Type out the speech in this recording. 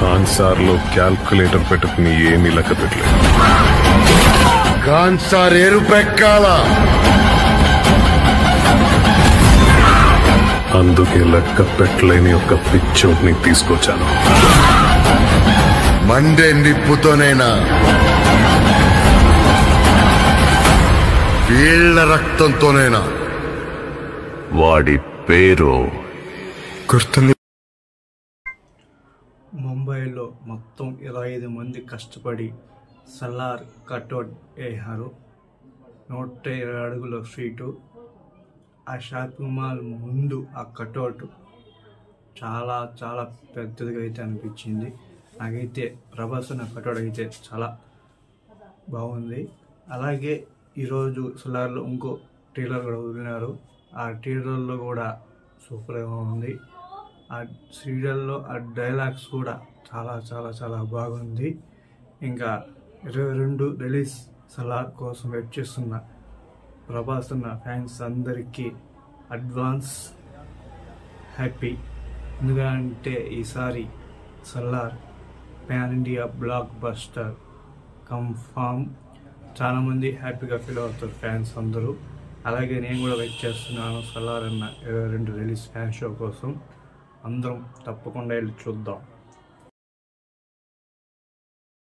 కాన్సార్లో calculator పెట్టుకుని ఏమీ లెక్క పెట్టలేదు. కాన్సార్ ఎరుపెక్కాల, అందుకే లెక్క పెట్టలేని ఒక పిచ్చోడ్ని తీసుకొచ్చాను. మండే నిప్పుతోనైనా వీళ్ల రక్తంతోనైనా. వాడి పేరు గుర్తుంది. ముంబైలో మొత్తం 25 మంది కష్టపడి సలార్ కటౌట్ వేశారు. 120 అడుగుల స్ట్రీటు. ఆ షాపింగ్ మాల్ ముందు ఆ కటౌట్ చాలా చాలా పెద్దదిగా అయితే అనిపించింది. నాకైతే ప్రభాస్ అన్న కటౌట్ అయితే చాలా బాగుంది. అలాగే ఈరోజు సలార్లో ఇంకో ట్రైలర్ కూడా వదిలినారు. ఆ ట్రైలర్లో కూడా సూపర్గా ఉంది. ఆ సీరియల్లో ఆ డైలాగ్స్ కూడా చాలా చాలా చాలా బాగుంది. ఇంకా 22 రిలీజ్ సలార్ కోసం వెయిట్ చేస్తున్న ప్రభాస్ అన్న ఫ్యాన్స్ అందరికీ అడ్వాన్స్ హ్యాపీ. ఎందుకంటే ఈసారి Salaar pan India block buster confirm. చాలామంది హ్యాపీగా ఫీల్ అవుతారు ఫ్యాన్స్ అందరూ. అలాగే నేను కూడా వెయిట్ చేస్తున్నాను సలార్ అన్న 22 రిలీజ్ ఫ్యాన్ షో కోసం. అందరం తప్పకుండా వెళ్ళి చూద్దాం.